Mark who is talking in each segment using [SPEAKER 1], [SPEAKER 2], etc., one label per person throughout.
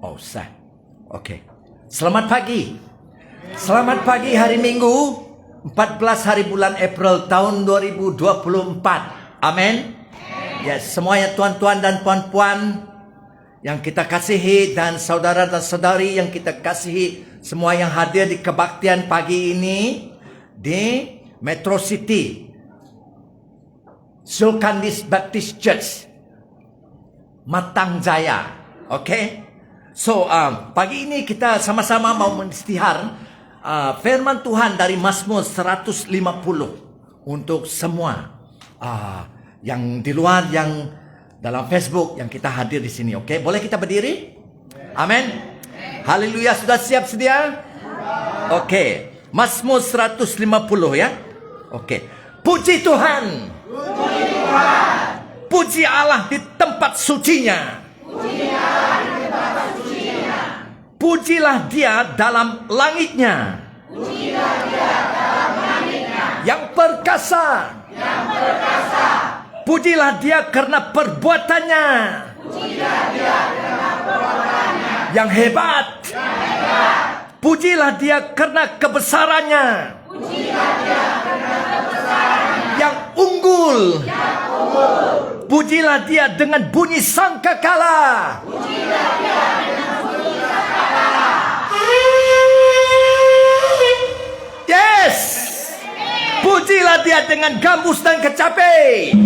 [SPEAKER 1] Oh, sah. Oke. Selamat pagi. Selamat pagi hari Minggu 14 hari bulan April tahun 2024. Amin. Ya, semuanya tuan-tuan dan puan-puan yang kita kasihi dan saudara dan saudari yang kita kasihi, semua yang hadir di kebaktian pagi ini di Metro City Sulkanis Baptist Church Matang Jaya. Oke. So pagi ini kita sama-sama mau menistihar firman Tuhan dari Mazmur 150 untuk semua yang di luar, yang dalam Facebook, yang kita hadir di sini. Oke, boleh kita berdiri? Amin. Haleluya. Sudah siap sedia? Oke. Mazmur 150 ya. Oke. Puji Tuhan.
[SPEAKER 2] Puji Tuhan.
[SPEAKER 1] Puji Allah di tempat sucinya.
[SPEAKER 2] Puji Allah di tempat sucinya.
[SPEAKER 1] Pujilah Dia dalam langitnya.
[SPEAKER 2] Pujilah Dia dalam langitnya.
[SPEAKER 1] Yang perkasa.
[SPEAKER 2] Yang perkasa.
[SPEAKER 1] Pujilah Dia karena perbuatannya.
[SPEAKER 2] Pujilah Dia karena perbuatannya.
[SPEAKER 1] Yang hebat.
[SPEAKER 2] Yang hebat.
[SPEAKER 1] Pujilah Dia karena kebesarannya.
[SPEAKER 2] Pujilah Dia karena kebesarannya.
[SPEAKER 1] Yang unggul.
[SPEAKER 2] Yang unggul.
[SPEAKER 1] Pujilah Dia dengan bunyi sangkakala.
[SPEAKER 2] Pujilah Dia dengan bunyi sangkakala.
[SPEAKER 1] Yes. Pujilah Dia dengan gambus dan kecapi.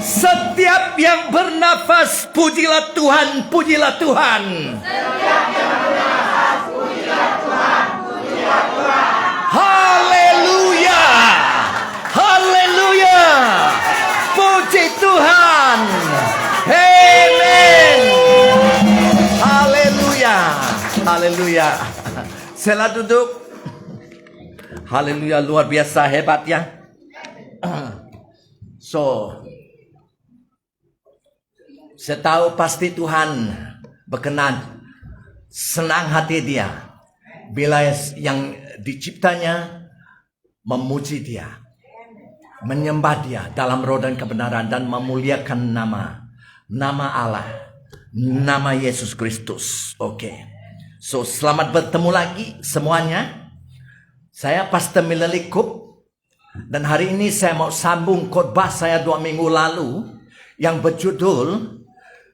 [SPEAKER 1] Setiap yang bernafas, pujilah Tuhan, pujilah Tuhan.
[SPEAKER 2] Setiap yang bernafas, pujilah Tuhan, pujilah Tuhan.
[SPEAKER 1] Haleluya. Haleluya. Puji Tuhan. Amen. Haleluya. Haleluya. Sela duduk. Haleluya, luar biasa hebat ya. So, saya tahu pasti Tuhan berkenan, senang hati Dia bila yang diciptanya memuji Dia, menyembah Dia dalam roh dan kebenaran, dan memuliakan nama Allah, nama Yesus Kristus. Oke. So, selamat bertemu lagi semuanya. Saya Pastor Milalikup, dan hari ini saya mau sambung khotbah saya 2 minggu lalu yang berjudul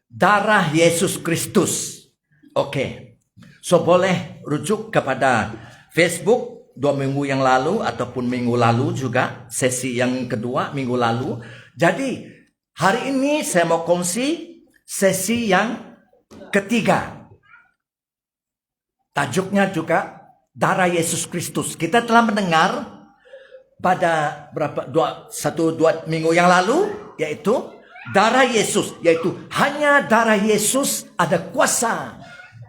[SPEAKER 1] Darah Yesus Kristus. Oke. So, boleh rujuk kepada Facebook 2 minggu yang lalu ataupun minggu lalu juga, sesi yang kedua minggu lalu. Jadi hari ini saya mau kongsi sesi yang ketiga. Tajuknya juga Darah Yesus Kristus. Kita telah mendengar pada satu dua minggu yang lalu, yaitu darah Yesus, yaitu hanya darah Yesus ada kuasa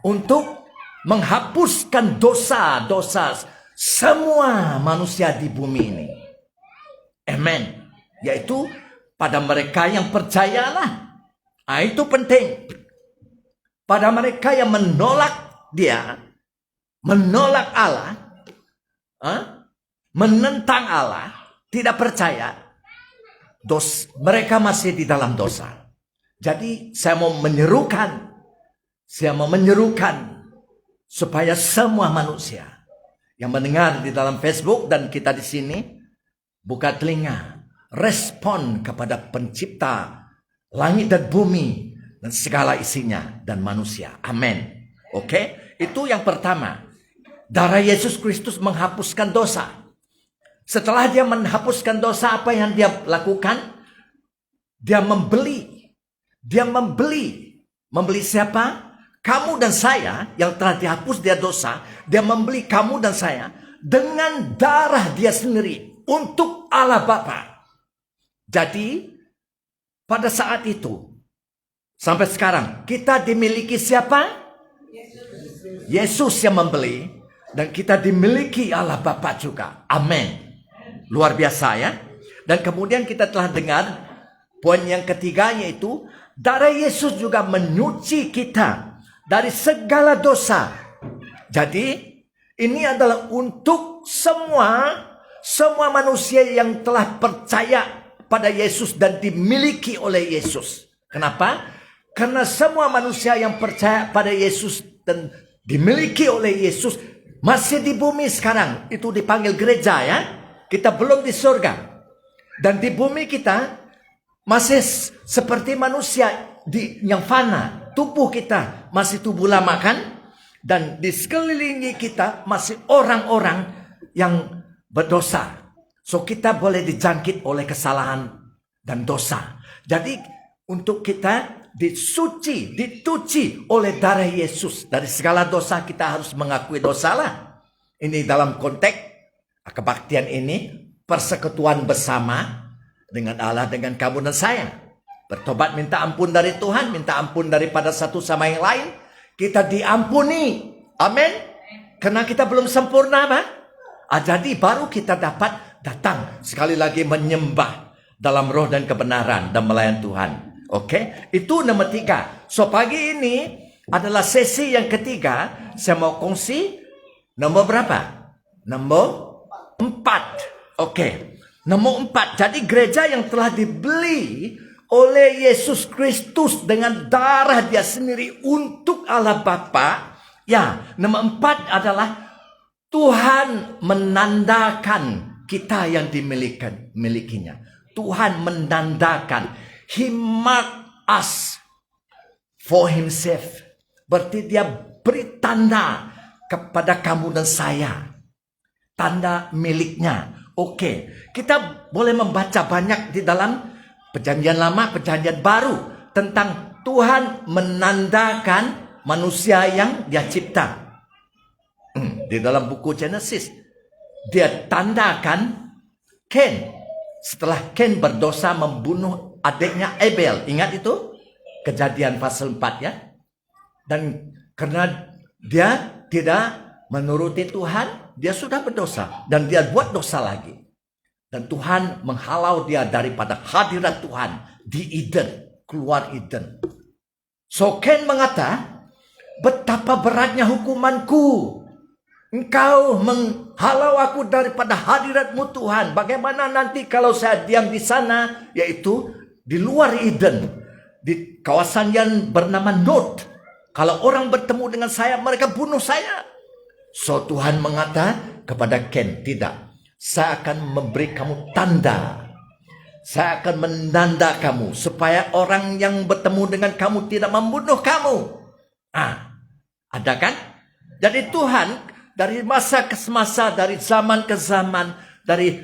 [SPEAKER 1] untuk menghapuskan dosa-dosa semua manusia di bumi ini. Amen. Yaitu pada mereka yang percayalah. Itu penting. Pada mereka yang menolak Dia, menolak Allah, menentang Allah, tidak percaya, mereka masih di dalam dosa. Jadi saya mau menyerukan supaya semua manusia yang mendengar di dalam Facebook dan kita di sini buka telinga, respon kepada Pencipta langit dan bumi dan segala isinya dan manusia. Amin. Oke, itu yang pertama. Darah Yesus Kristus menghapuskan dosa. Setelah Dia menghapuskan dosa, apa yang Dia lakukan? Dia membeli. Dia membeli siapa? Kamu dan saya yang telah dihapus dia dosa. Dia membeli kamu dan saya dengan darah Dia sendiri untuk Allah Bapa. Jadi pada saat itu sampai sekarang kita dimiliki siapa? Yesus yang membeli, dan kita dimiliki Allah Bapa juga. Amin. Luar biasa ya. Dan kemudian kita telah dengar poin yang ketiga, yaitu darah Yesus juga menyuci kita dari segala dosa. Jadi ini adalah untuk semua manusia yang telah percaya pada Yesus dan dimiliki oleh Yesus. Kenapa? Karena semua manusia yang percaya pada Yesus dan dimiliki oleh Yesus masih di bumi sekarang. Itu dipanggil gereja ya. Kita belum di surga. Dan di bumi kita masih seperti manusia yang fana. Tubuh kita masih tubuh lama kan? Dan di sekelilingi kita masih orang-orang yang berdosa. So kita boleh dijangkit oleh kesalahan dan dosa. Jadi untuk kita dituci oleh darah Yesus. Dari segala dosa kita harus mengakui dosa lah. Ini dalam konteks kebaktian ini. Persekutuan bersama dengan Allah, dengan kamu dan saya. Bertobat minta ampun dari Tuhan. Minta ampun daripada satu sama yang lain. Kita diampuni. Amin. Karena kita belum sempurna Pak. Jadi baru kita dapat datang sekali lagi menyembah dalam roh dan kebenaran dan melayan Tuhan. Oke, itu nomor 3. So pagi ini adalah sesi yang ketiga. Saya mau kongsi nomor berapa? Nomor 4. Oke, nomor 4. Jadi gereja yang telah dibeli oleh Yesus Kristus dengan darah dia sendiri untuk Allah Bapa. Ya, nomor 4 adalah Tuhan menandakan kita yang dimilikinya. Tuhan menandakan. He marked us for himself. Berarti dia beri tanda kepada kamu dan saya. Tanda miliknya. Oke. Kita boleh membaca banyak di dalam Perjanjian Lama, Perjanjian Baru. Tentang Tuhan menandakan manusia yang dia cipta. Di dalam buku Genesis. Dia tandakan Ken. Setelah Ken berdosa membunuh adiknya Abel. Ingat itu? Kejadian pasal 4 ya. Dan karena dia tidak menuruti Tuhan, dia sudah berdosa. Dan dia buat dosa lagi. Dan Tuhan menghalau dia daripada hadirat Tuhan di Eden. Keluar Eden. So Ken mengata, betapa beratnya hukumanku. Engkau menghalau aku daripada hadiratmu Tuhan. Bagaimana nanti kalau saya diam di sana, yaitu di luar Eden, di kawasan yang bernama Nod. Kalau orang bertemu dengan saya, mereka bunuh saya. So Tuhan mengata kepada Ken, tidak. Saya akan memberi kamu tanda. Saya akan menanda kamu supaya orang yang bertemu dengan kamu tidak membunuh kamu. Ada kan? Jadi Tuhan dari masa ke masa, dari zaman ke zaman, dari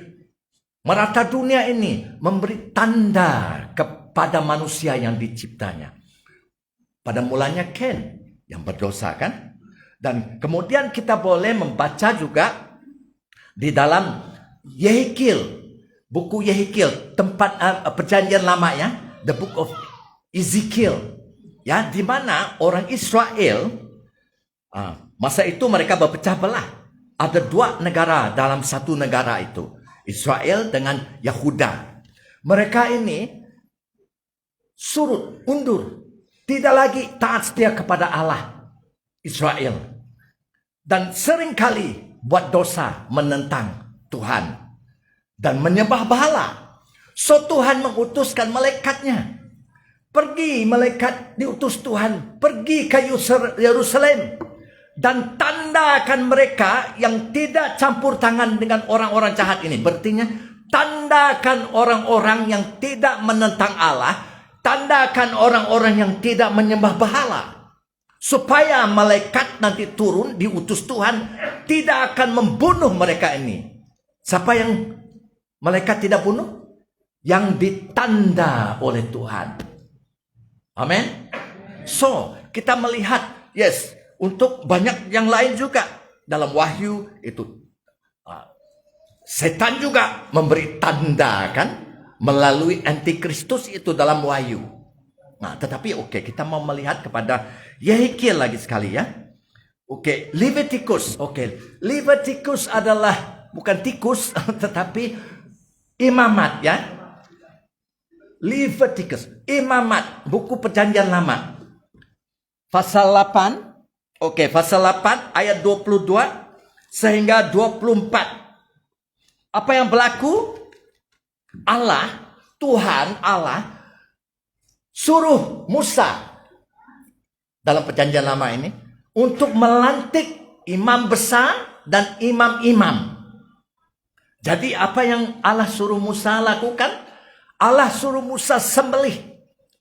[SPEAKER 1] merata dunia ini memberi tanda kepada manusia yang diciptanya. Pada mulanya Ken yang berdosa kan? Dan kemudian kita boleh membaca juga di dalam Yehikiel, buku Yehikiel, tempat Perjanjian Lama ya, the book of Ezekiel, ya, di mana orang Israel masa itu mereka berpecah belah. Ada 2 negara dalam satu negara itu. Israel dengan Yahuda. Mereka ini surut, undur. Tidak lagi taat setia kepada Allah. Israel. Dan seringkali buat dosa menentang Tuhan. Dan menyembah berhala. So Tuhan mengutuskan malaikatnya. Pergi malaikat diutus Tuhan. Pergi ke Yerusalem. Dan tandakan mereka yang tidak campur tangan dengan orang-orang jahat ini. Berarti tandakan orang-orang yang tidak menentang Allah. Tandakan orang-orang yang tidak menyembah berhala. Supaya malaikat nanti turun diutus Tuhan. Tidak akan membunuh mereka ini. Siapa yang malaikat tidak bunuh? Yang ditanda oleh Tuhan. Amin. So kita melihat. Yes. Untuk banyak yang lain juga. Dalam Wahyu itu. Setan juga memberi tanda kan. Melalui antikristus itu dalam Wahyu. Nah tetapi oke, kita mau melihat kepada Yehikiel lagi sekali ya. Oke, Leviticus. Oke, Leviticus adalah bukan tikus tetapi imamat ya. Leviticus, imamat, buku Perjanjian Lama. Pasal 8. Oke, pasal 8 ayat 22 sehingga 24. Apa yang berlaku? Allah Tuhan Allah suruh Musa dalam perjanjian lama ini untuk melantik imam besar dan imam-imam. Jadi apa yang Allah suruh Musa lakukan? Allah suruh Musa sembelih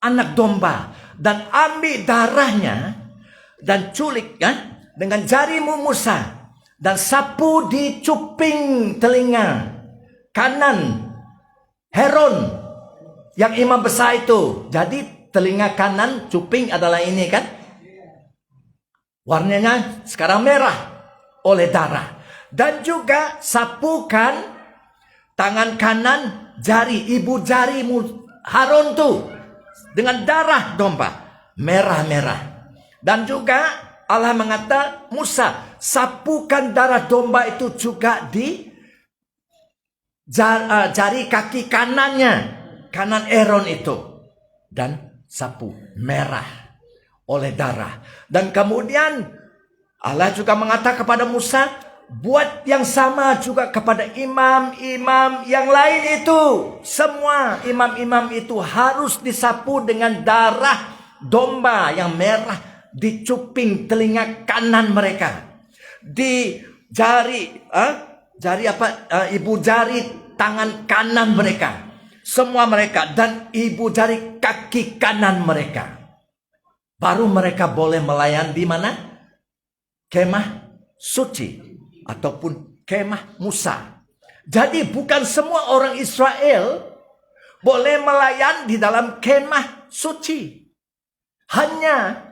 [SPEAKER 1] anak domba dan ambil darahnya dan culik dengan jarimu Musa dan sapu di cuping telinga kanan Heron yang imam besar itu. Jadi telinga kanan cuping adalah ini kan? Warnanya sekarang merah oleh darah. Dan juga sapukan tangan kanan jari, ibu jarimu Harun tuh dengan darah domba merah-merah. Dan juga Allah mengata Musa, sapukan darah domba itu juga di jari kaki kanannya, kanan Aaron itu, dan sapu merah oleh darah. Dan kemudian Allah juga mengata kepada Musa, buat yang sama juga kepada imam-imam yang lain itu. Semua imam-imam itu harus disapu dengan darah domba yang merah di cuping telinga kanan mereka. Di ibu jari tangan kanan mereka. Semua mereka dan ibu jari kaki kanan mereka. Baru mereka boleh melayan di mana? Kemah suci ataupun kemah Musa. Jadi bukan semua orang Israel boleh melayan di dalam kemah suci. Hanya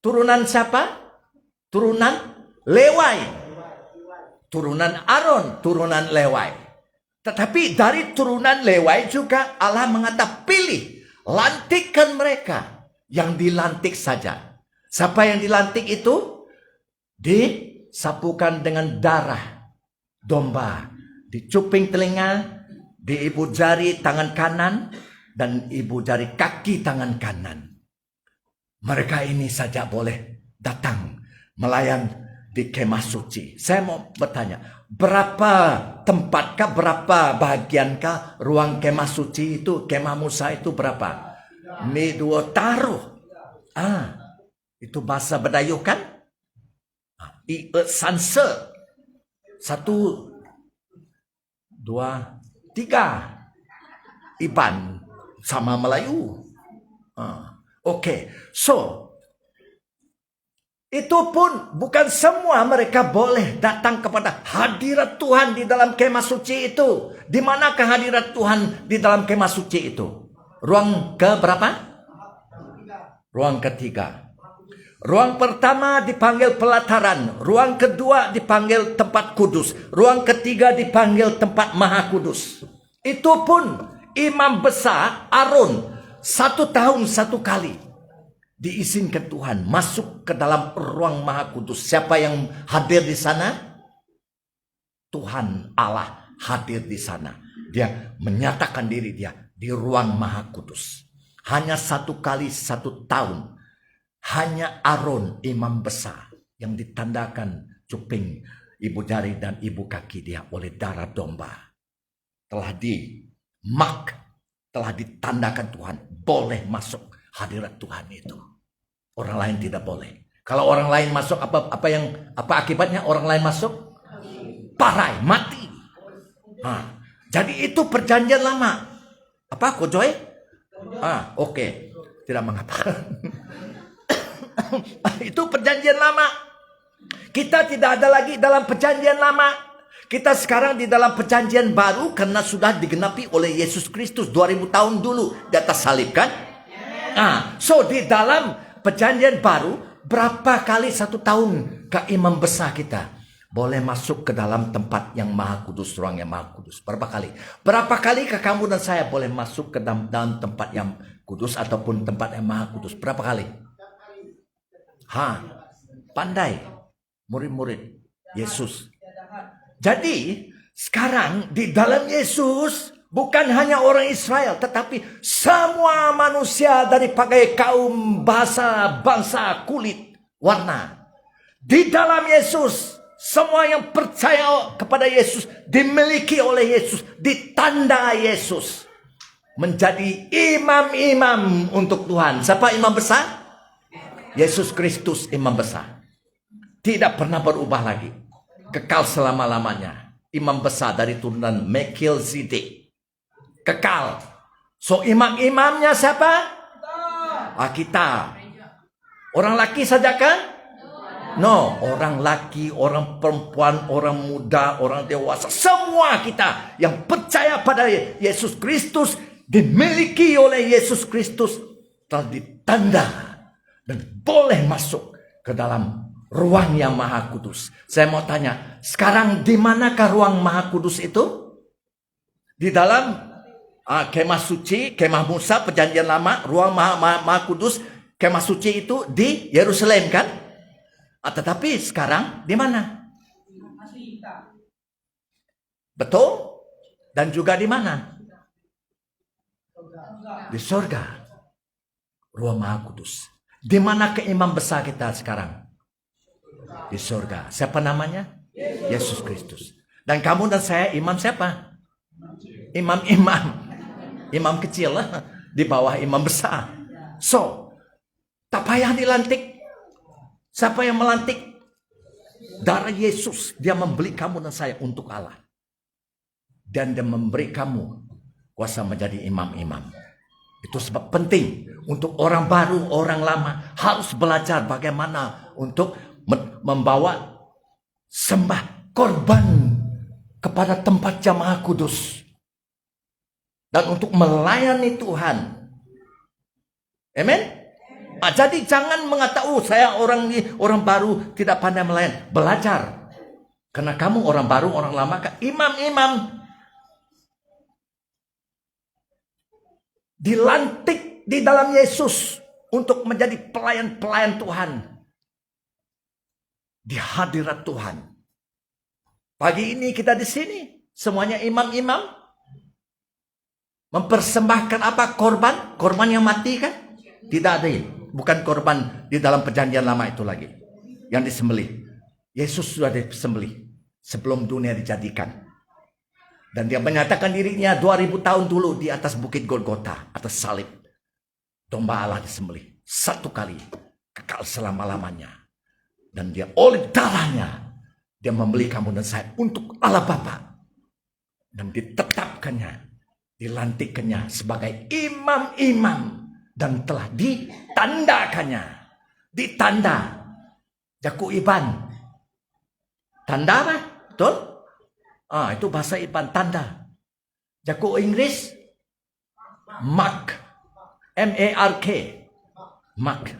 [SPEAKER 1] turunan siapa? Turunan Lewai. Turunan Aaron, turunan Lewai. Tetapi dari turunan Lewai juga Allah mengata pilih, lantikkan mereka yang dilantik saja. Siapa yang dilantik itu? Disapukan dengan darah domba di cuping telinga, di ibu jari tangan kanan, dan ibu jari kaki tangan kanan. Mereka ini saja boleh datang melayan di kemah suci. Saya mau bertanya, berapa tempatkah, berapa bagiankah ruang kemah suci itu, kemah Musa itu berapa? Ini 2 taruh. Itu bahasa Badayu kan? Sanse 1, 2, 3 Iban sama Melayu. Oke. So itu pun bukan semua mereka boleh datang kepada hadirat Tuhan di dalam kemah suci itu. Di manakah hadirat Tuhan di dalam kemah suci itu? Ruang ke berapa? Ruang ketiga. Ruang pertama dipanggil pelataran. Ruang kedua dipanggil tempat kudus. Ruang ketiga dipanggil tempat maha kudus. Itu pun imam besar Aaron 1 tahun 1 kali diizinkan Tuhan masuk ke dalam ruang maha kudus. Siapa yang hadir di sana? Tuhan Allah hadir di sana. Dia menyatakan diri dia di ruang maha kudus. Hanya 1 kali 1 tahun. Hanya Aaron imam besar yang ditandakan cuping, ibu jari dan ibu kaki dia oleh darah domba. Telah ditandakan Tuhan boleh masuk hadirat Tuhan itu. Orang lain tidak boleh. Kalau orang lain masuk apa akibatnya? Orang lain masuk parai, mati. Jadi itu perjanjian lama. Apa Kojoy? Oke. Tidak mengapa. Itu perjanjian lama. Kita tidak ada lagi dalam perjanjian lama. Kita sekarang di dalam perjanjian baru karena sudah digenapi oleh Yesus Kristus 2000 tahun dulu di atas salib kan? So di dalam perjanjian baru berapa kali 1 tahun ke imam besar kita boleh masuk ke dalam tempat yang maha kudus, ruang yang maha kudus? Berapa kali? Berapa kali ke kamu dan saya boleh masuk ke dalam tempat yang kudus ataupun tempat yang maha kudus? Berapa kali? Pandai murid-murid Yesus. Jadi sekarang di dalam Yesus bukan hanya orang Israel, tetapi semua manusia dari berbagai kaum, bahasa, bangsa, kulit, warna. Di dalam Yesus, semua yang percaya kepada Yesus dimiliki oleh Yesus, ditanda Yesus. menjadi imam-imam untuk Tuhan. Siapa imam besar? Yesus Kristus imam besar. Tidak pernah berubah lagi. Kekal selama-lamanya. Imam besar dari turunan Melkisedek. Kekal. So imam-imamnya siapa? Kita. Orang laki saja kan? No, orang laki, orang perempuan, orang muda, orang dewasa, semua kita yang percaya pada Yesus Kristus, dimiliki oleh Yesus Kristus, telah ditanda dan boleh masuk ke dalam ruang yang maha kudus. Saya mau tanya, sekarang di manakah ruang maha kudus itu? Di dalam kemah suci, kemah Musa, perjanjian lama, ruang maha kudus, kemah suci itu di Yerusalem kan? Tetapi sekarang di mana? Betul? Dan juga di mana? Di surga. Ruang Maha Kudus. Di mana keimam besar kita sekarang? Di surga. Siapa namanya? Yesus Kristus. Dan kamu dan saya imam siapa? Imam-imam. Imam kecil di bawah imam besar. So, tak payah dilantik. Siapa yang melantik? Darah Yesus. Dia membeli kamu dan saya untuk Allah. Dan dia memberi kamu kuasa menjadi imam-imam. Itu sebab penting untuk orang baru, orang lama harus belajar bagaimana untuk membawa sembah korban kepada tempat yang maha kudus. Dan untuk melayani Tuhan. Amen? Jadi jangan mengatakan, saya orang baru tidak pandai melayani. Belajar. Karena kamu orang baru, orang lama, imam-imam. Dilantik di dalam Yesus untuk menjadi pelayan-pelayan Tuhan. Di hadirat Tuhan. Pagi ini kita di sini. Semuanya imam-imam. Mempersembahkan apa? Korban? Korban yang mati kan? Tidak ada. Bukan korban di dalam perjanjian lama itu lagi. Yang disembelih. Yesus sudah disembelih. Sebelum dunia dijadikan. Dan dia menyatakan dirinya 2000 tahun dulu di atas bukit Golgota. Atas salib. Domba Allah disembelih. Satu kali. Kekal selama-lamanya. Dan dia oleh darahnya. Dia membeli kamu dan saya untuk Allah Bapa. Dan ditetapkannya. Dilantikkannya sebagai imam-imam. Dan telah ditandakannya. Ditanda. Jaku Iban. Tanda apa? Betul? Itu bahasa Iban. Tanda. Jaku Inggris. Mark. M-A-R-K. Mark.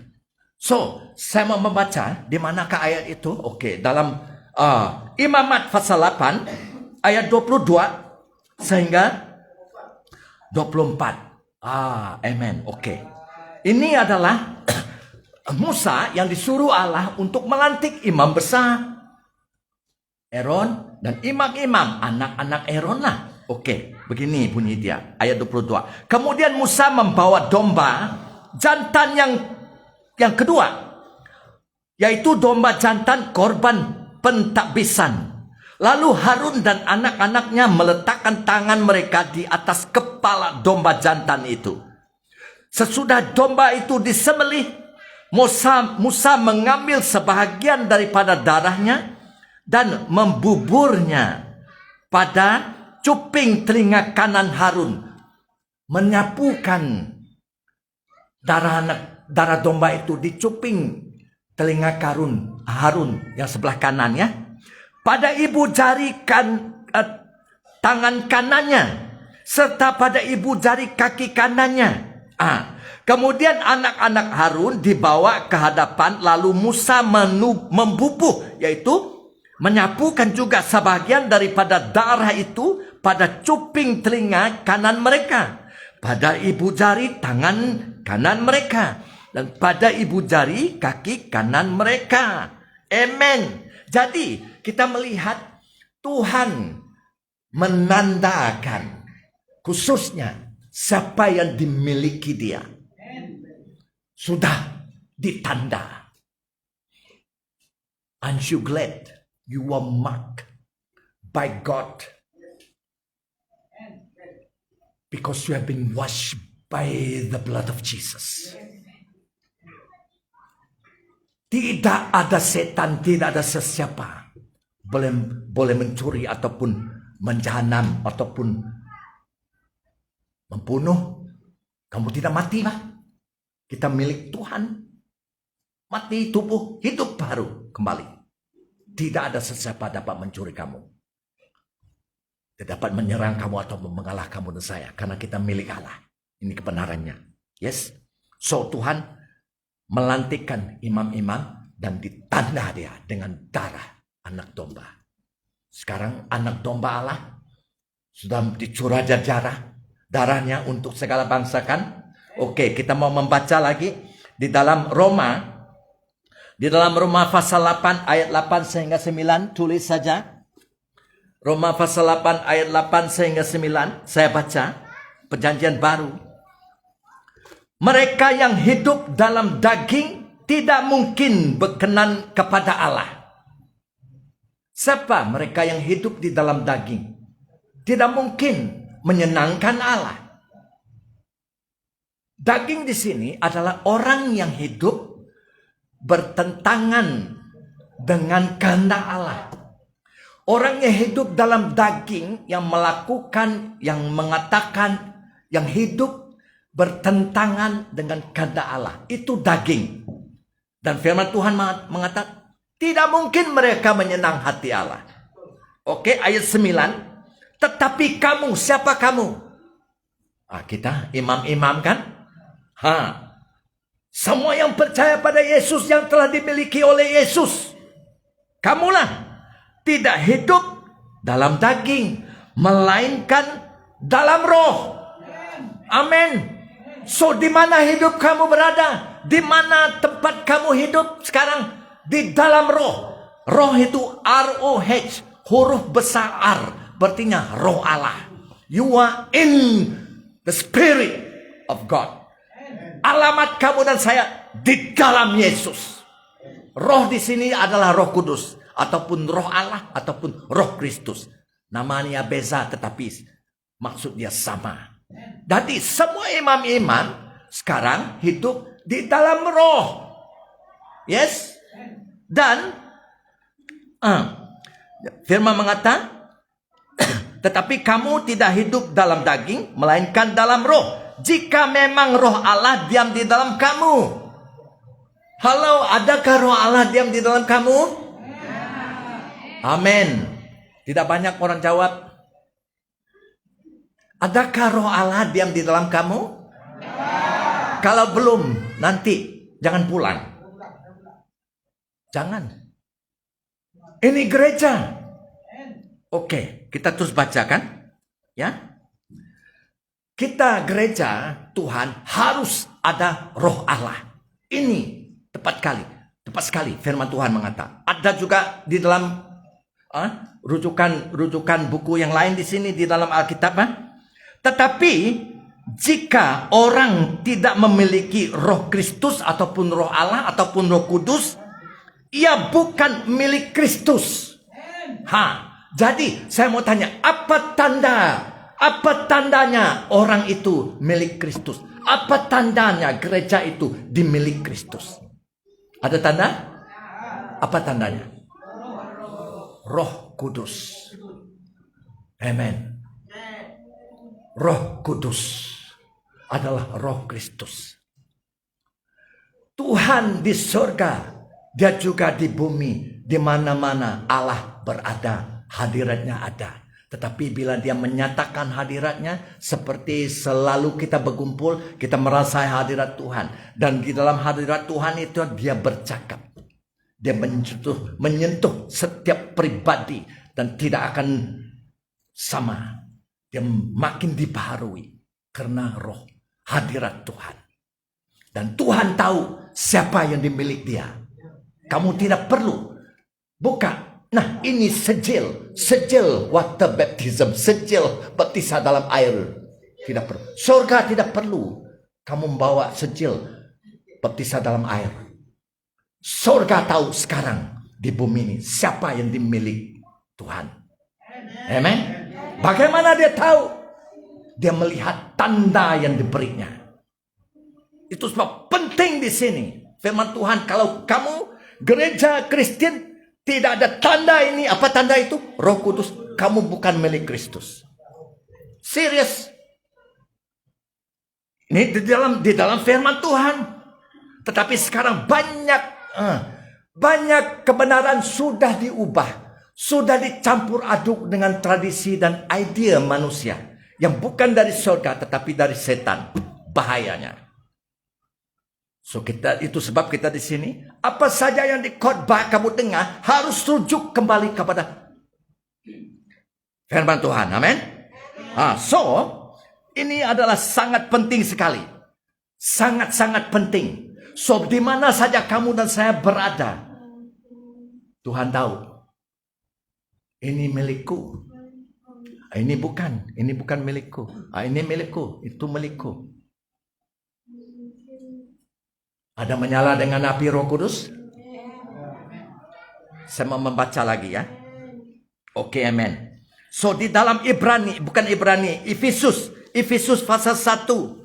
[SPEAKER 1] So, saya mau membaca. Di manakah ayat itu? Oke. Dalam Imamat pasal 8. Ayat 22. Sehingga 24. Amen. Oke. Ini adalah Musa yang disuruh Allah untuk melantik imam besar. Aaron dan imam-imam. Anak-anak Aaron lah. Oke. Begini bunyi dia. Ayat 22. Kemudian Musa membawa domba jantan yang kedua. Yaitu domba jantan korban pentakbisan. Lalu Harun dan anak-anaknya meletakkan tangan mereka di atas kepala domba jantan itu. Sesudah domba itu disembelih, Musa mengambil sebahagian daripada darahnya dan membuburnya pada cuping telinga kanan Harun. Menyapukan darah domba itu di cuping telinga Harun yang sebelah kanan ya. Pada ibu jari tangan kanannya. Serta pada ibu jari kaki kanannya. Kemudian anak-anak Harun dibawa ke hadapan. Lalu Musa membubuh. Yaitu menyapukan juga sebagian daripada darah itu. Pada cuping telinga kanan mereka. Pada ibu jari tangan kanan mereka. Dan pada ibu jari kaki kanan mereka. Amen. Jadi kita melihat Tuhan menandakan khususnya siapa yang dimiliki dia. Sudah ditanda. Aren't you glad you were marked by God? Because you have been washed by the blood of Jesus. Tidak ada setan, tidak ada sesiapa boleh mencuri ataupun menjahanam ataupun membunuh. Kamu tidak mati, Pak. Kita milik Tuhan. Mati tubuh, hidup baru kembali. Tidak ada sesiapa dapat mencuri kamu. Tidak dapat menyerang kamu atau mengalah kamu dan saya. Karena kita milik Allah. Ini kebenarannya. Yes. So Tuhan melantikkan imam-imam dan ditanda dia dengan darah anak domba. Sekarang anak domba Allah sudah dicurahkan darahnya untuk segala bangsa kan? Oke, kita mau membaca lagi di dalam Roma. Di dalam Roma pasal 8 ayat 8 sehingga 9, tulis saja. Roma pasal 8 ayat 8 sehingga 9, saya baca. Perjanjian baru. Mereka yang hidup dalam daging tidak mungkin berkenan kepada Allah. Siapa mereka yang hidup di dalam daging? Tidak mungkin menyenangkan Allah. Daging di sini adalah orang yang hidup bertentangan dengan kehendak Allah. Orang yang hidup dalam daging, yang melakukan, yang mengatakan, yang hidup bertentangan dengan kehendak Allah. Itu daging. Dan firman Tuhan mengatakan, tidak mungkin mereka menyenang hati Allah. Oke, ayat 9. Tetapi kamu, siapa kamu? Kita imam-imam kan? Semua yang percaya pada Yesus yang telah dimiliki oleh Yesus. Kamulah tidak hidup dalam daging, melainkan dalam roh. Amin. So di mana hidup kamu berada? Di mana tempat kamu hidup sekarang? Di dalam roh. Roh itu R-O-H, huruf besar R, berartinya roh Allah. You are in the Spirit of God. Alamat kamu dan saya di dalam Yesus. Roh di sini adalah Roh Kudus, ataupun Roh Allah, ataupun Roh Kristus. Namanya beza, tetapi maksud dia sama. Jadi semua imam-imam sekarang hidup di dalam roh. Yes. Dan firman mengatakan, tetapi kamu tidak hidup dalam daging, melainkan dalam roh. Jika memang roh Allah diam di dalam kamu. Halo, adakah roh Allah diam di dalam kamu? Amin. Tidak banyak orang jawab. Adakah roh Allah diam di dalam kamu? Kalau belum, nanti jangan pulang. Jangan. Ini gereja. Oke, kita terus bacakan. Ya. Kita gereja Tuhan harus ada roh Allah. Ini tepat sekali firman Tuhan mengatakan. Ada juga di dalam rujukan buku yang lain di sini di dalam Alkitab. Tetapi jika orang tidak memiliki roh Kristus ataupun roh Allah ataupun roh Kudus, ia bukan milik Kristus. Jadi saya mau tanya, apa tandanya orang itu milik Kristus? Apa tandanya gereja itu dimiliki Kristus? Ada tanda? Apa tandanya? Roh Kudus. Amen. Roh Kudus adalah Roh Kristus. Tuhan di surga, dia juga di bumi, di mana-mana Allah berada, hadiratnya ada. Tetapi bila dia menyatakan hadiratnya, seperti selalu kita berkumpul, kita merasa hadirat Tuhan. Dan di dalam hadirat Tuhan itu dia bercakap. Dia menyentuh setiap pribadi dan tidak akan sama. Dia makin dibaharui karena roh hadirat Tuhan. Dan Tuhan tahu siapa yang dimiliki dia. Kamu tidak perlu buka. Nah, ini sejil water baptism, sejil baptisa dalam air. Tidak perlu. Surga tidak perlu kamu membawa sejil baptisa dalam air. Surga tahu sekarang di bumi ini siapa yang dimiliki Tuhan. Amen. Bagaimana dia tahu? dia melihat tanda yang diberinya. Itu sebab penting di sini firman Tuhan. Kalau kamu gereja Kristen tidak ada tanda ini, apa tanda itu? Roh Kudus, kamu bukan milik Kristus. Serius. Ini di dalam firman Tuhan. Tetapi sekarang banyak kebenaran sudah diubah, sudah dicampur aduk dengan tradisi dan idea manusia yang bukan dari surga tetapi dari setan. Bahayanya. So itu sebab kita di sini, apa saja yang dikhotbah kamu dengar harus rujuk kembali kepada firman Tuhan. Amin. So ini adalah sangat penting sekali. Sangat-sangat penting. So, di mana saja kamu dan saya berada, Tuhan tahu. Ini milikku. Ini bukan milikku. Ini milikku, itu milikku. Ada menyala dengan api Roh Kudus? Saya mau membaca lagi ya. Oke, amen. So, di dalam Efesus pasal 1.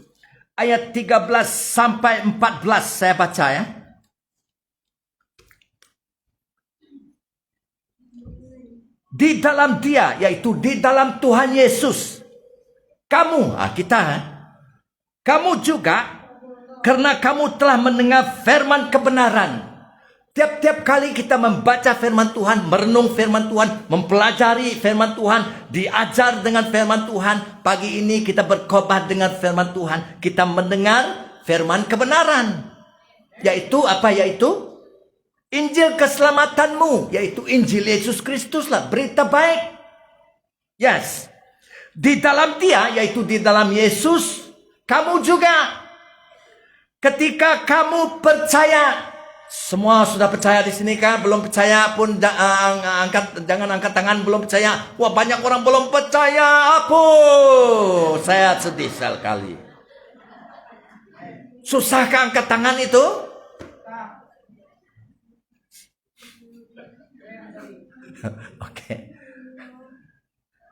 [SPEAKER 1] Ayat 13 sampai 14 saya baca ya. Di dalam Dia, yaitu di dalam Tuhan Yesus, kamu juga, karena kamu telah mendengar firman kebenaran. Tiap-tiap kali kita membaca firman Tuhan, merenung firman Tuhan, mempelajari firman Tuhan, diajar dengan firman Tuhan. Pagi ini kita berkhotbah dengan firman Tuhan. Kita mendengar firman kebenaran. Yaitu apa? Yaitu Injil keselamatanmu. Yaitu Injil Yesus Kristus lah. Berita baik. Yes. Di dalam Dia, yaitu di dalam Yesus, kamu juga. Ketika kamu percaya. Semua sudah percaya di sini kah? Belum percaya pun jangan angkat tangan. Belum percaya. Wah, banyak orang belum percaya. Apa? Saya sedih sekali. Susahkah angkat tangan itu?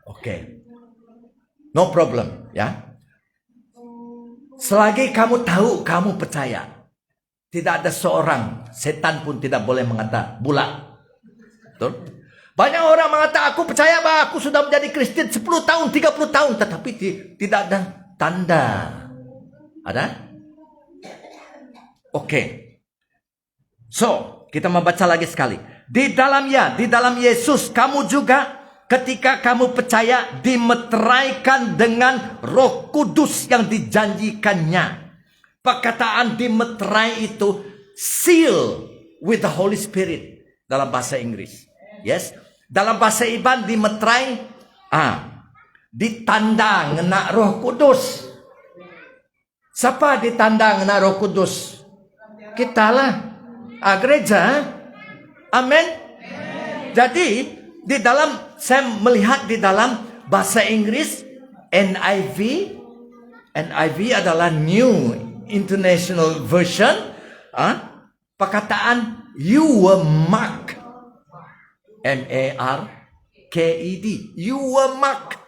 [SPEAKER 1] Oke. No problem ya. Selagi kamu tahu, kamu percaya. Tidak ada seorang, setan pun tidak boleh mengata bulat. Betul? Banyak orang mengata, aku percaya bahwa aku sudah menjadi Kristen 10 tahun, 30 tahun. Tetapi tidak ada tanda. Ada? Oke. So, kita membaca lagi sekali. Di dalam Yesus, kamu juga ketika kamu percaya dimeteraikan dengan Roh Kudus yang dijanjikannya. Perkataan dimeterai itu seal with the Holy Spirit dalam bahasa Inggris. Yes. Dalam bahasa Iban dimeterai ditanda ngena Roh Kudus. Siapa ditanda ngena Roh Kudus? Kita lah. Gereja. Amin. Jadi di dalam, saya melihat di dalam bahasa Inggris NIV adalah New International Version, perkataan you were marked, M-A-R-K-E-D, you were marked,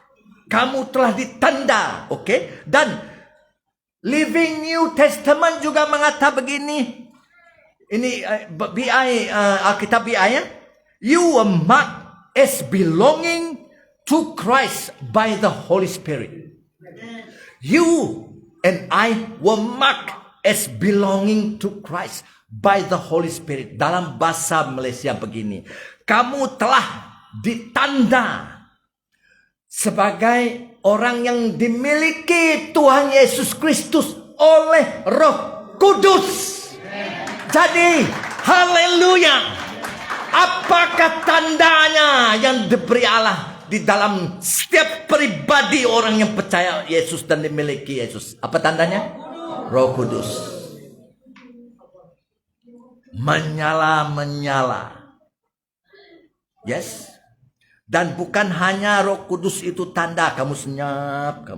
[SPEAKER 1] kamu telah ditanda, okay? Dan Living New Testament juga mengatakan begini, ini Alkitab BI ya, you were marked as belonging to Christ by the Holy Spirit. You and I were marked as belonging to Christ by the Holy Spirit. Dalam bahasa Malaysia begini, kamu telah ditanda sebagai orang yang dimiliki Tuhan Yesus Kristus oleh Roh Kudus. Jadi, haleluya. Apakah tandanya yang diberi Allah di dalam setiap pribadi orang yang percaya Yesus dan dimiliki Yesus? Apa tandanya? Roh Kudus. Menyala-menyala. Yes. Dan bukan hanya Roh Kudus itu tanda kamu senyap.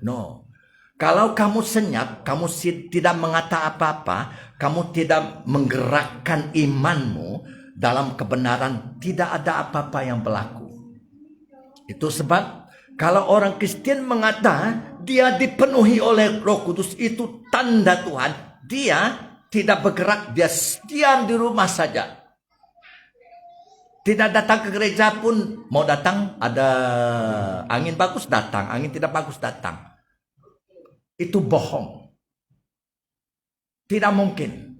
[SPEAKER 1] No. Kalau kamu senyap, kamu tidak mengata apa-apa, kamu tidak menggerakkan imanmu dalam kebenaran, tidak ada apa-apa yang berlaku. Itu sebab Kalau orang Kristen mengatakan dia dipenuhi oleh Roh Kudus, itu tanda Tuhan. Dia tidak bergerak, dia diam di rumah saja. Tidak datang ke gereja pun, mau datang ada angin bagus datang, angin tidak bagus datang. Itu bohong. Tidak mungkin.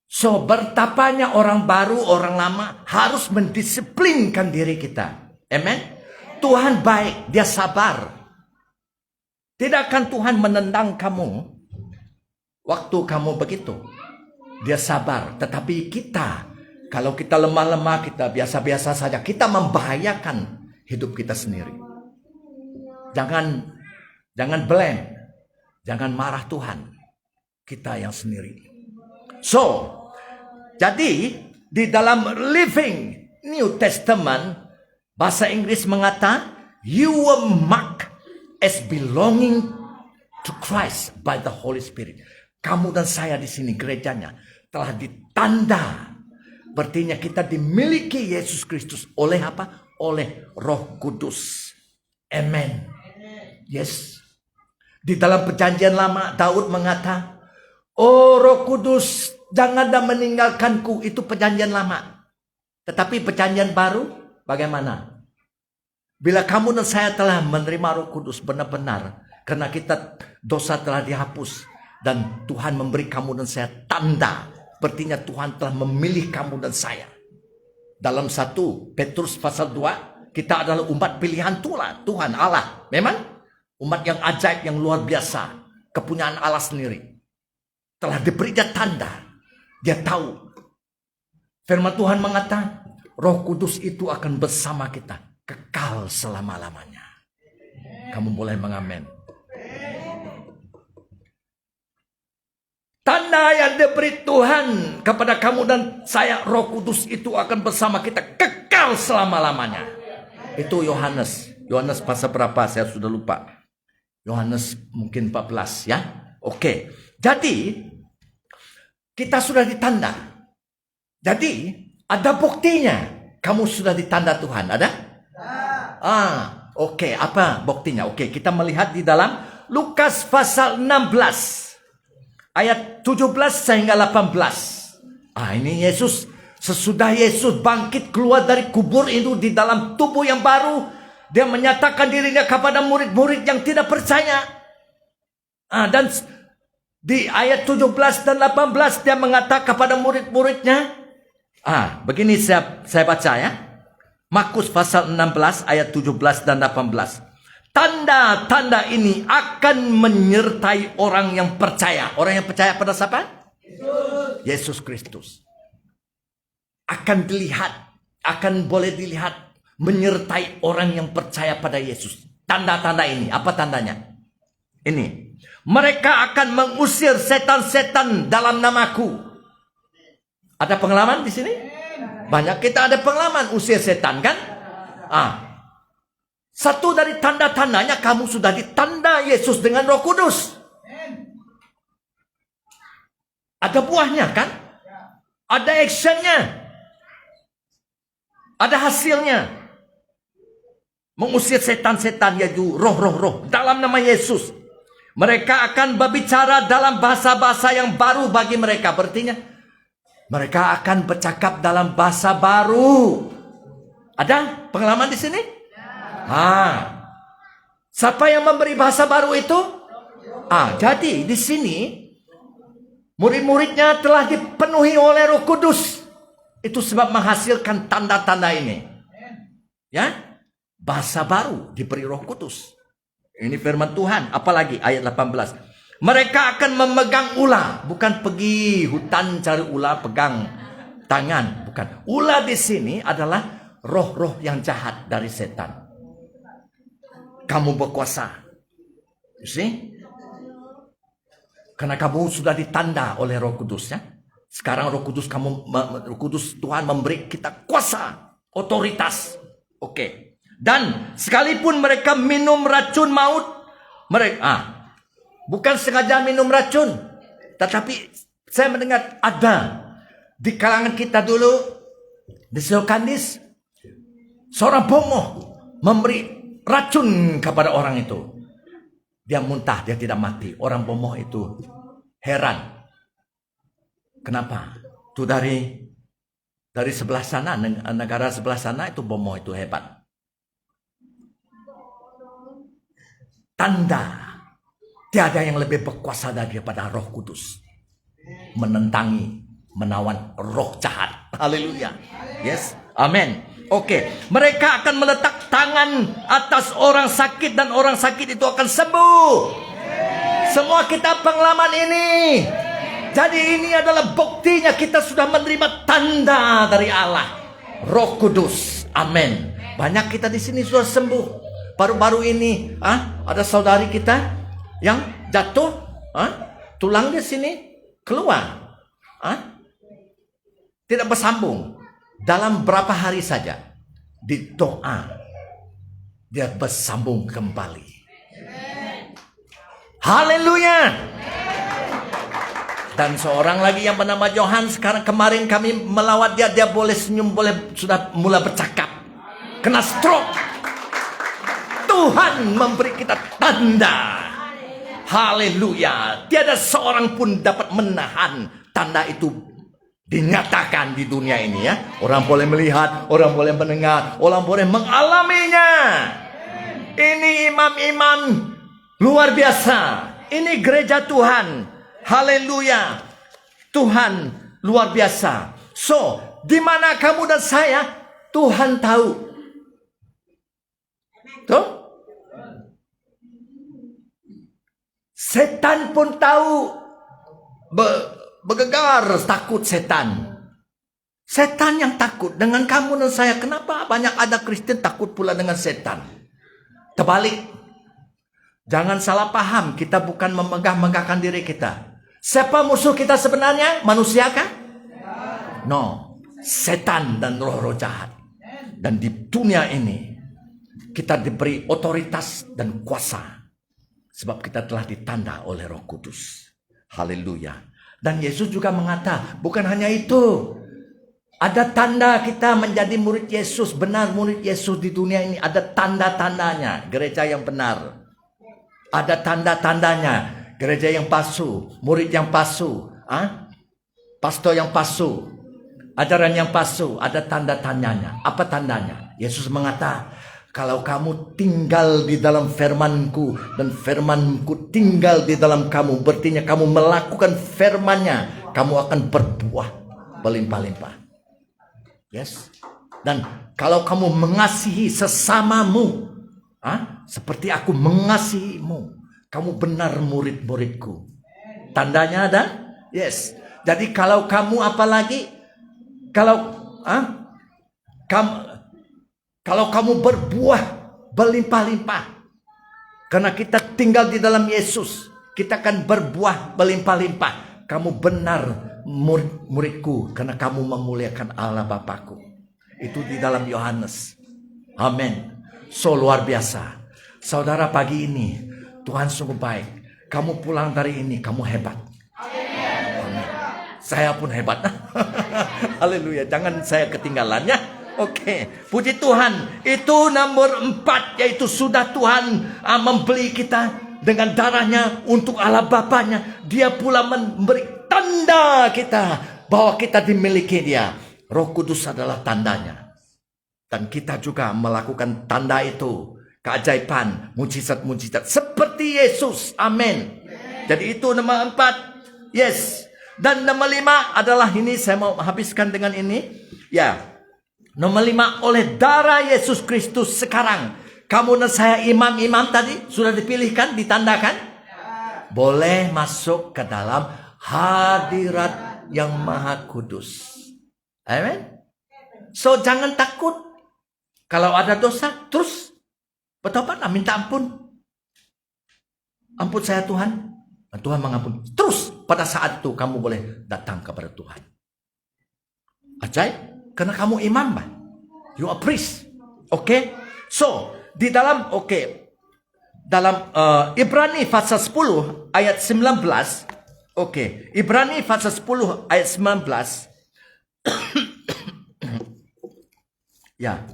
[SPEAKER 1] So, bertapanya orang baru, orang lama harus mendisiplinkan diri kita. Amen. Tuhan baik, dia sabar. Tidak akan Tuhan menendang kamu waktu kamu begitu. Dia sabar. Tetapi kita, kalau kita lemah-lemah, kita biasa-biasa saja, kita membahayakan hidup kita sendiri. Jangan blame, jangan marah Tuhan. Kita yang sendiri. So, jadi di dalam Living New Testament, bahasa Inggris mengata, you were marked as belonging to Christ by the Holy Spirit. Kamu dan saya di sini gerejanya telah ditanda. Berarti kita dimiliki Yesus Kristus oleh apa? Oleh Roh Kudus. Amen. Yes. Di dalam perjanjian lama Daud mengata, oh Roh Kudus, jangan meninggalkanku. Itu perjanjian lama. Tetapi perjanjian baru bagaimana? Bila kamu dan saya telah menerima Roh Kudus benar-benar, karena kita dosa telah dihapus, dan Tuhan memberi kamu dan saya tanda, berarti Tuhan telah memilih kamu dan saya. Dalam 1 Petrus pasal 2, kita adalah umat pilihan Tuhan Allah. Memang umat yang ajaib, yang luar biasa, kepunyaan Allah sendiri. Telah diberi dia tanda. Dia tahu. Firman Tuhan mengatakan, Roh Kudus itu akan bersama kita kekal selama-lamanya. Kamu boleh mengamen. Tanda yang diberi Tuhan kepada kamu dan saya, Roh Kudus itu akan bersama kita kekal selama-lamanya. Itu Yohanes pasal berapa? Saya sudah lupa. Yohanes mungkin 14 ya. Oke. Jadi kita sudah ditanda. Jadi ada buktinya. Kamu sudah ditanda Tuhan. Ada? Oke. Apa buktinya? Oke, kita melihat di dalam Lukas pasal 16. Ayat 17 sehingga 18. Ini Yesus. Sesudah Yesus bangkit keluar dari kubur itu di dalam tubuh yang baru, dia menyatakan dirinya kepada murid-murid yang tidak percaya. Dan di ayat 17 dan 18 dia mengatakan kepada murid-muridnya. Begini saya baca ya. Markus pasal 16 ayat 17 dan 18. Tanda-tanda ini akan menyertai orang yang percaya. Orang yang percaya pada siapa? Yesus Kristus. Akan boleh dilihat menyertai orang yang percaya pada Yesus. Tanda-tanda ini, apa tandanya? Ini, mereka akan mengusir setan-setan dalam namaku. Ada pengalaman di sini? Banyak kita ada pengalaman usir setan kan? Satu dari tanda-tandanya kamu sudah ditanda Yesus dengan Roh Kudus. Ada buahnya kan? Ada actionnya. Ada hasilnya. Mengusir setan-setan, yaitu roh-roh dalam nama Yesus. Mereka akan berbicara dalam bahasa-bahasa yang baru bagi mereka. Berarti mereka akan bercakap dalam bahasa baru. Ada pengalaman di sini? Siapa yang memberi bahasa baru itu? Jadi di sini murid-muridnya telah dipenuhi oleh Roh Kudus. Itu sebab menghasilkan tanda-tanda ini. Ya, bahasa baru diberi Roh Kudus. Ini firman Tuhan. Apalagi ayat 18. Mereka akan memegang ular, bukan pergi hutan cari ular pegang tangan, bukan. Ular di sini adalah roh-roh yang jahat dari setan. Kamu berkuasa. You see? Karena kamu sudah ditanda oleh Roh Kudus ya. Sekarang Roh Kudus Tuhan memberi kita kuasa, otoritas. Oke. Dan sekalipun mereka minum racun maut, mereka bukan sengaja minum racun, tetapi saya mendengar ada di kalangan kita dulu di Silkandis seorang bomoh memberi racun kepada orang itu. Dia muntah, dia tidak mati. Orang bomoh itu heran. Kenapa? Itu dari sebelah sana, negara sebelah sana itu bomoh itu hebat. Tanda. Tiada yang lebih berkuasa daripada Roh Kudus. Menentangi, menawan roh jahat. Haleluya. Yes. Amin. Oke. Mereka akan meletak tangan atas orang sakit dan orang sakit itu akan sembuh. Semua kita pengalaman ini. Jadi ini adalah buktinya kita sudah menerima tanda dari Allah. Roh Kudus. Amin. Banyak kita di sini sudah sembuh. Baru-baru ini ada saudari kita yang jatuh, tulang di sini keluar, tidak bersambung. Dalam berapa hari saja di doa dia bersambung kembali. Haleluya. Dan seorang lagi yang bernama Johan, kemarin kami melawat dia boleh senyum, sudah mulai bercakap. Kena stroke. Tuhan memberi kita tanda. Haleluya. Tiada seorang pun dapat menahan tanda itu dinyatakan di dunia ini ya. Orang boleh melihat, orang boleh mendengar, orang boleh mengalaminya. Ini imam-imam luar biasa. Ini gereja Tuhan. Haleluya. Tuhan luar biasa. So, di mana kamu dan saya, Tuhan tahu. Tuh? Setan pun tahu. Bergegar takut setan. Setan yang takut dengan kamu dan saya. Kenapa banyak ada Kristen takut pula dengan setan? Terbalik. Jangan salah paham. Kita bukan memegah-megahkan diri kita. Siapa musuh kita sebenarnya? Manusia kah? No. Setan dan roh-roh jahat. Dan di dunia ini kita diberi otoritas dan kuasa. Sebab kita telah ditanda oleh Roh Kudus. Haleluya. Dan Yesus juga mengatakan, bukan hanya itu. Ada tanda kita menjadi murid Yesus, benar murid Yesus di dunia ini. Ada tanda-tandanya, gereja yang benar. Ada tanda-tandanya, gereja yang palsu, murid yang palsu, pastor yang palsu, ajaran yang palsu. Ada tanda-tandanya. Apa tandanya? Yesus mengatakan, kalau kamu tinggal di dalam firman-Ku dan firman-Ku tinggal di dalam kamu, berarti kamu melakukan firman-Nya, kamu akan berbuah berlimpah-limpah. Yes. Dan kalau kamu mengasihi sesamamu, seperti aku mengasihimu, kamu benar murid-muridku. Tandanya ada? Yes. Jadi kalau kamu apalagi, kalau kamu berbuah berlimpah-limpah, karena kita tinggal di dalam Yesus, kita akan berbuah berlimpah-limpah. Kamu benar murid-muridku, karena kamu memuliakan Allah Bapakku. Itu di dalam Yohanes. Amin. So luar biasa. Saudara, pagi ini Tuhan sungguh baik. Kamu pulang dari ini, kamu hebat. Amin. Saya pun hebat. Haleluya. Jangan saya ketinggalan ya. Oke, puji Tuhan. Itu nomor 4, yaitu sudah Tuhan membeli kita dengan darahnya untuk Allah Bapanya. Dia pula memberi tanda kita bahwa kita dimiliki Dia. Roh Kudus adalah tandanya. Dan kita juga melakukan tanda itu. Keajaiban, mujizat-mujizat seperti Yesus. Amin. Jadi itu nomor 4. Yes. Dan nomor 5 adalah ini, saya mau habiskan dengan ini. Ya. Nomor 5, oleh darah Yesus Kristus sekarang. Kamu dan saya imam-imam tadi sudah dipilihkan, ditandakan. Boleh masuk ke dalam hadirat yang maha kudus. Amin. So jangan takut. Kalau ada dosa, terus bertobat, minta ampun. Ampun saya Tuhan. Dan Tuhan mengampuni. Terus pada saat itu kamu boleh datang kepada Tuhan. Ajaib. Karena kamu imam, bah. You are priest. Oke. So, di dalam dalam Ibrani pasal 10 ayat 19. Oke. Ibrani pasal 10 ayat 19. Ya.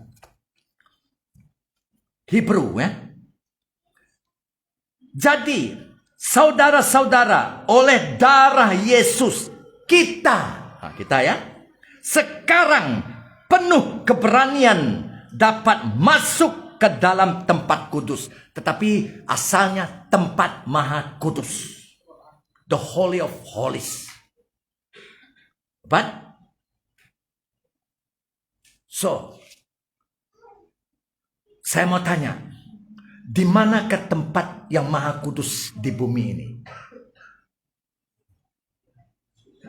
[SPEAKER 1] Hebrew ya. Jadi, saudara-saudara, oleh darah Yesus kita ya, sekarang penuh keberanian dapat masuk ke dalam tempat kudus. Tetapi asalnya tempat maha kudus. The Holy of Holies. But, saya mau tanya, di manakah tempat yang maha kudus di bumi ini?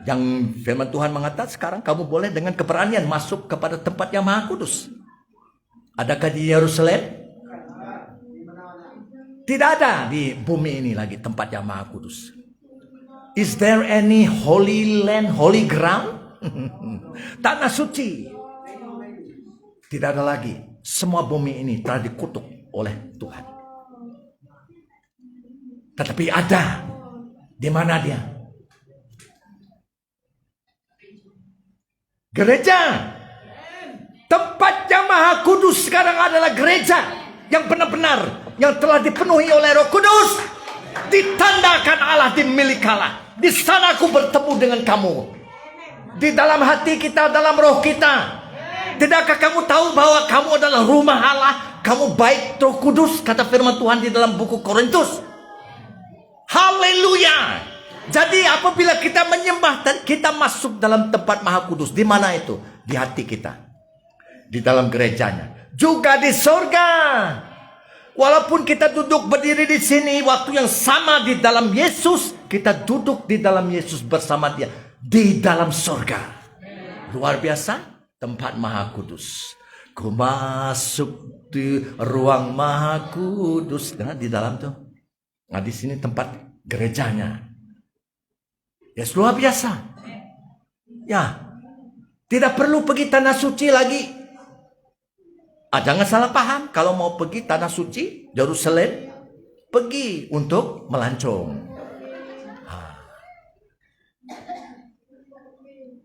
[SPEAKER 1] Yang firman Tuhan mengatakan sekarang kamu boleh dengan keberanian masuk kepada tempat yang maha kudus. Adakah di Yerusalem? Tidak ada di bumi ini lagi tempat yang maha kudus. Is there any holy land, holy ground? Tanah suci. Tidak ada lagi. Semua bumi ini telah dikutuk oleh Tuhan. Tetapi ada. Di mana dia? Gereja. Tempat yang maha kudus sekarang adalah gereja. Yang benar-benar. Yang telah dipenuhi oleh Roh Kudus. Ditandakan Allah, dimiliki Allah. Di sana aku bertemu dengan kamu. Di dalam hati kita, dalam roh kita. Tidakkah kamu tahu bahwa kamu adalah rumah Allah? Kamu baik Roh Kudus, kata firman Tuhan di dalam buku Korintus. Haleluya. Jadi apabila kita menyembah dan kita masuk dalam tempat maha kudus, di mana itu? Di hati kita. Di dalam gerejanya. Juga di sorga. Walaupun kita duduk berdiri di sini, waktu yang sama di dalam Yesus, kita duduk di dalam Yesus bersama dia. Di dalam sorga. Luar biasa. Tempat maha kudus. Ku masuk di ruang maha kudus. Nah, di dalam tuh. Nah, di sini tempat gerejanya. Ya, luar biasa. Ya. Tidak perlu pergi tanah suci lagi. Jangan salah paham. Kalau mau pergi tanah suci, Yerusalem, pergi untuk melancong.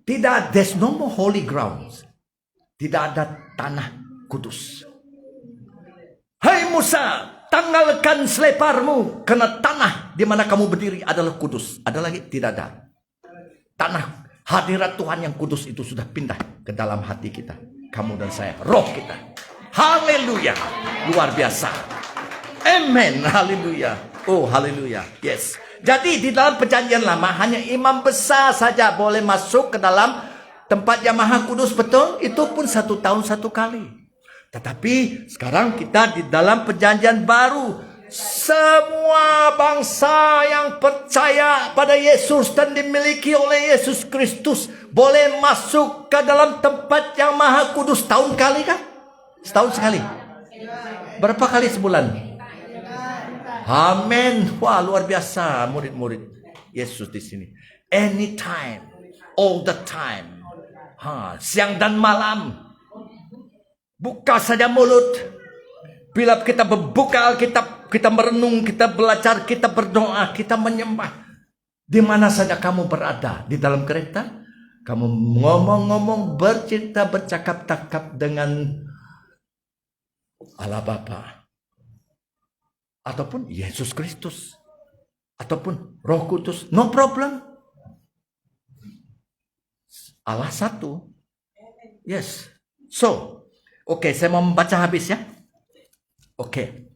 [SPEAKER 1] Tidak, there's no more holy grounds. Tidak ada tanah kudus. Hai Musa, tanggalkan seleparmu, karena tanah di mana kamu berdiri adalah kudus. Ada lagi? Tidak ada. Tanah hadirat Tuhan yang kudus itu sudah pindah ke dalam hati kita. Kamu dan saya, roh kita. Haleluya. Luar biasa. Amen. Haleluya. Oh, haleluya. Yes. Jadi di dalam perjanjian lama hanya imam besar saja boleh masuk ke dalam tempat yang maha kudus, betul? Itu pun 1 tahun 1 kali. Tetapi sekarang kita di dalam perjanjian baru. Semua bangsa yang percaya pada Yesus dan dimiliki oleh Yesus Kristus boleh masuk ke dalam tempat yang maha kudus tahun kali kan? Setahun sekali. Berapa kali sebulan? Amin. Wah, luar biasa murid-murid Yesus di sini. Anytime, all the time. Siang dan malam. Buka saja mulut. Bila kita membuka Alkitab, kita merenung, kita belajar, kita berdoa, kita menyembah. Di mana saja kamu berada, di dalam kereta, kamu ngomong-ngomong, bercerita, bercakap-cakap dengan Allah Bapa. Ataupun Yesus Kristus. Ataupun Roh Kudus. No problem. Allah satu. Yes. So, oke, saya mau membaca habis ya. Oke.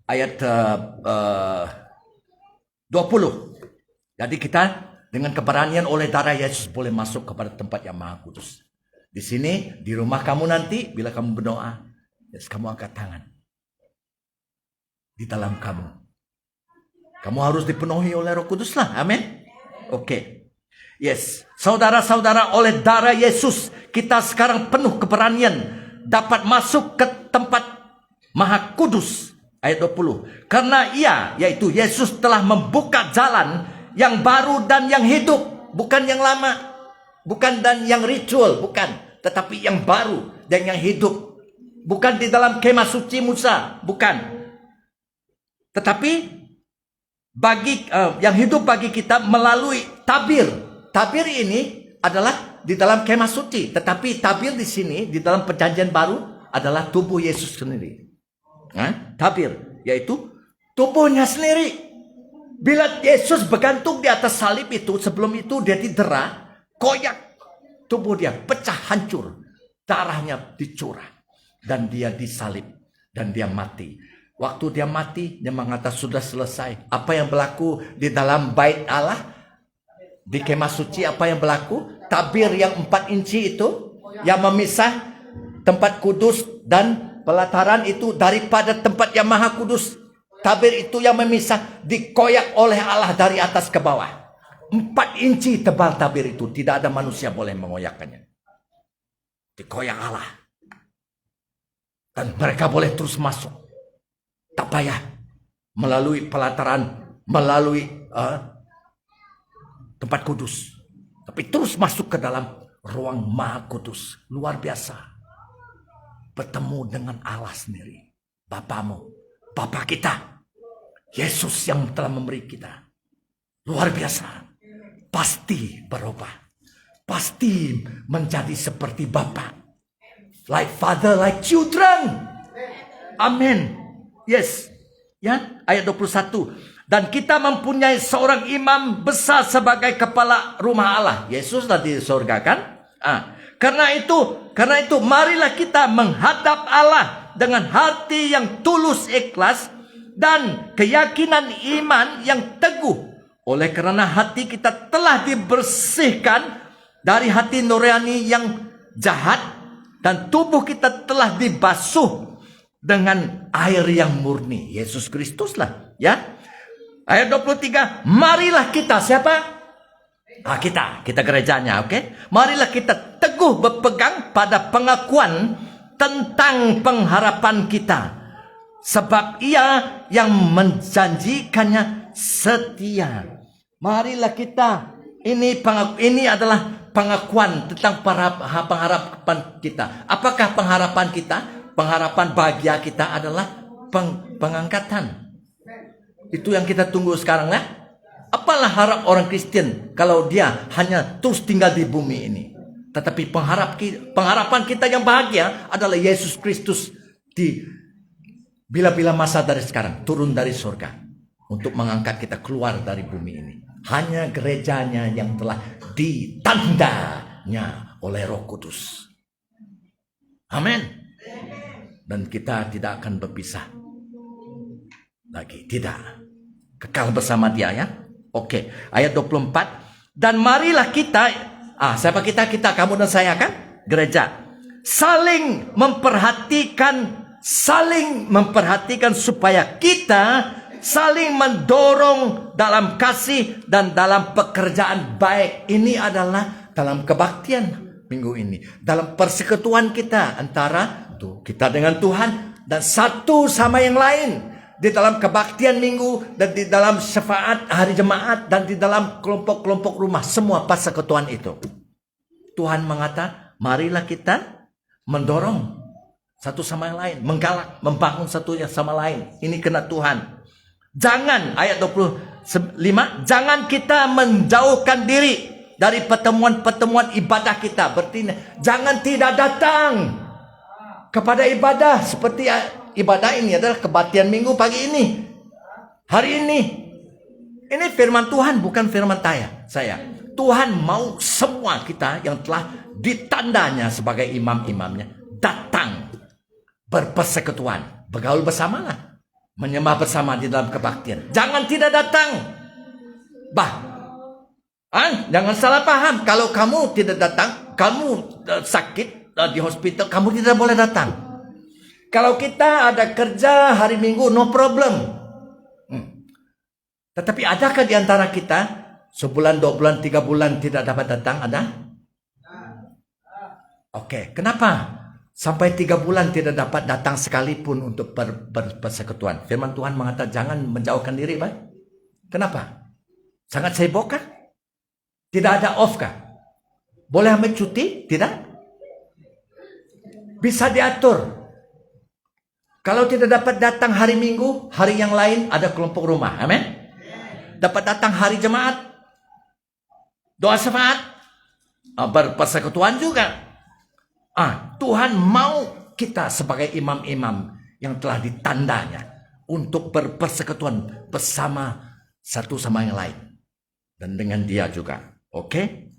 [SPEAKER 1] Ayat 20. Jadi kita dengan keberanian oleh darah Yesus boleh masuk kepada tempat yang maha kudus. Di sini, di rumah kamu nanti, bila kamu berdoa, yes, kamu angkat tangan. Di dalam kamu. Kamu harus dipenuhi oleh Roh Kudus lah. Amin. Oke. Yes. Saudara-saudara, oleh darah Yesus, kita sekarang penuh keberanian dapat masuk ke tempat maha kudus. Ayat 20. Karena ia, yaitu Yesus, telah membuka jalan yang baru dan yang hidup. Bukan yang lama. Bukan dan yang ritual. Bukan. Tetapi yang baru dan yang hidup. Bukan di dalam kemah suci Musa. Bukan. Tetapi bagi yang hidup bagi kita melalui tabir. Tabir ini adalah di dalam kemah suci. Tetapi tabir di sini, di dalam perjanjian baru, adalah tubuh Yesus sendiri. Tabir, yaitu tubuhnya sendiri. Bila Yesus bergantung di atas salib itu, sebelum itu dia didera, koyak tubuh dia, pecah hancur, darahnya dicurah, dan dia disalib, dan dia mati. Waktu dia mati, dia mengatakan sudah selesai. Apa yang berlaku di dalam bait Allah, di kemah suci, apa yang berlaku? Tabir yang 4 inci itu, yang memisah tempat kudus dan pelataran itu daripada tempat yang maha kudus. Tabir itu yang memisah, dikoyak oleh Allah dari atas ke bawah. 4 inci tebal tabir itu, tidak ada manusia boleh mengoyakkannya. Dikoyak Allah. Dan mereka boleh terus masuk. Tak payah melalui pelataran, melalui tempat kudus. Tapi terus masuk ke dalam ruang maha kudus. Luar biasa. Bertemu dengan Allah sendiri. Bapamu, Bapa kita. Yesus yang telah memberi kita. Luar biasa. Pasti berubah. Pasti menjadi seperti Bapa. Like father, like children. Amin. Yes. Ya, ayat 21. Dan kita mempunyai seorang imam besar sebagai kepala rumah Allah. Yesus tadi di surga kan? Karena itu marilah kita menghadap Allah dengan hati yang tulus ikhlas dan keyakinan iman yang teguh. Oleh karena hati kita telah dibersihkan dari hati nurani yang jahat dan tubuh kita telah dibasuh dengan air yang murni. Yesus Kristus lah, ya. Ayat 23, marilah kita, siapa? Kita gerejanya, oke? Marilah kita teguh berpegang pada pengakuan tentang pengharapan kita. Sebab ia yang menjanjikannya setia. Marilah kita, ini adalah pengakuan tentang pengharapan kita. Apakah pengharapan kita? Pengharapan bahagia kita adalah pengangkatan. Itu yang kita tunggu sekarang, ya. Apalah harap orang Kristen kalau dia hanya terus tinggal di bumi ini. Tetapi pengharapan kita yang bahagia adalah Yesus Kristus di bila-bila masa dari sekarang turun dari surga untuk mengangkat kita keluar dari bumi ini. Hanya gerejanya yang telah ditandanya oleh Roh Kudus. Amin. Dan kita tidak akan berpisah lagi, tidak. Kekal bersama dia, ya. Oke, ayat 24. Dan marilah kita, siapa kita? Kita, kamu dan saya kan? Gereja. Saling memperhatikan supaya kita saling mendorong dalam kasih dan dalam pekerjaan baik. Ini adalah dalam kebaktian minggu ini. Dalam persekutuan kita antara kita dengan Tuhan dan satu sama yang lain. Di dalam kebaktian minggu dan di dalam syafaat hari jemaat dan di dalam kelompok-kelompok rumah. Semua persekutuan itu. Tuhan mengatakan, marilah kita mendorong satu sama yang lain. Menggalak, membangun satu sama lain. Ini kena Tuhan. Jangan, ayat 25, jangan kita menjauhkan diri dari pertemuan-pertemuan ibadah kita. Berarti jangan tidak datang kepada ibadah. Seperti ibadah ini adalah kebaktian minggu pagi ini. Hari ini. Ini firman Tuhan, bukan firman saya. Tuhan mau semua kita yang telah ditandanya sebagai imam-imamnya datang berpersekutuan. Bergaul bersamalah. Menyembah bersama di dalam kebaktian. Jangan tidak datang. Jangan salah paham. Kalau kamu tidak datang, kamu sakit di hospital, kamu tidak boleh datang. Kalau kita ada kerja hari Minggu, no problem. Tetapi adakah di antara kita sebulan, 2 bulan, 3 bulan tidak dapat datang? Ada? Oke, kenapa? Sampai 3 bulan tidak dapat datang sekalipun untuk persekutuan. Firman Tuhan mengatakan jangan menjauhkan diri, Pak. Kenapa? Sangat sibuk kah? Tidak ada off kah? Boleh ambil cuti? Tidak? Bisa diatur. Kalau tidak dapat datang hari Minggu, hari yang lain ada kelompok rumah. Amin? Dapat datang hari jemaat, doa syafaat, berpersekutuan juga. Tuhan mau kita sebagai imam-imam yang telah ditandanya untuk berpersekutuan bersama satu sama yang lain dan dengan dia juga. Oke?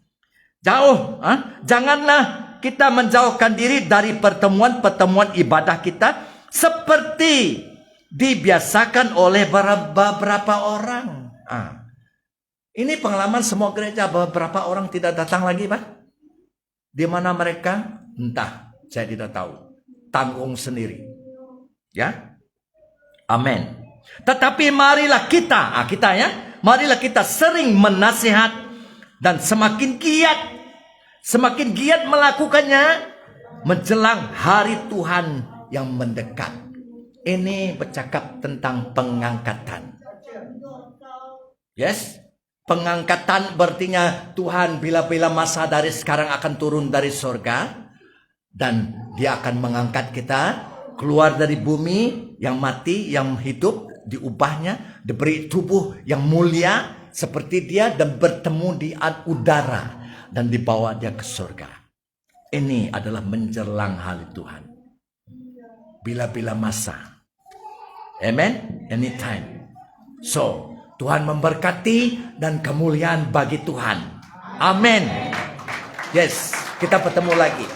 [SPEAKER 1] Jauh, janganlah kita menjauhkan diri dari pertemuan-pertemuan ibadah kita seperti dibiasakan oleh beberapa orang. Ini pengalaman semua gereja, beberapa orang tidak datang lagi, Pak. Di mana mereka? Entah, saya tidak tahu. Tanggung sendiri. Ya. Amin. Tetapi marilah kita marilah kita sering menasihat dan semakin giat melakukannya menjelang hari Tuhan yang mendekat. Ini bercakap tentang pengangkatan. Yes. Pengangkatan berartinya Tuhan bila-bila masa dari sekarang akan turun dari surga. Dan dia akan mengangkat kita keluar dari bumi yang mati, yang hidup, diubahnya, diberi tubuh yang mulia seperti dia dan bertemu di udara dan dibawa dia ke surga. Ini adalah menjelang hari Tuhan. Bila-bila masa. Amen? Anytime. So, Tuhan memberkati dan kemuliaan bagi Tuhan. Amin. Yes, kita bertemu lagi.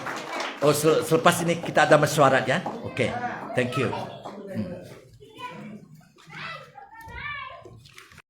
[SPEAKER 1] Oh, selepas ini kita ada mesyuarat ya. Oke, thank you.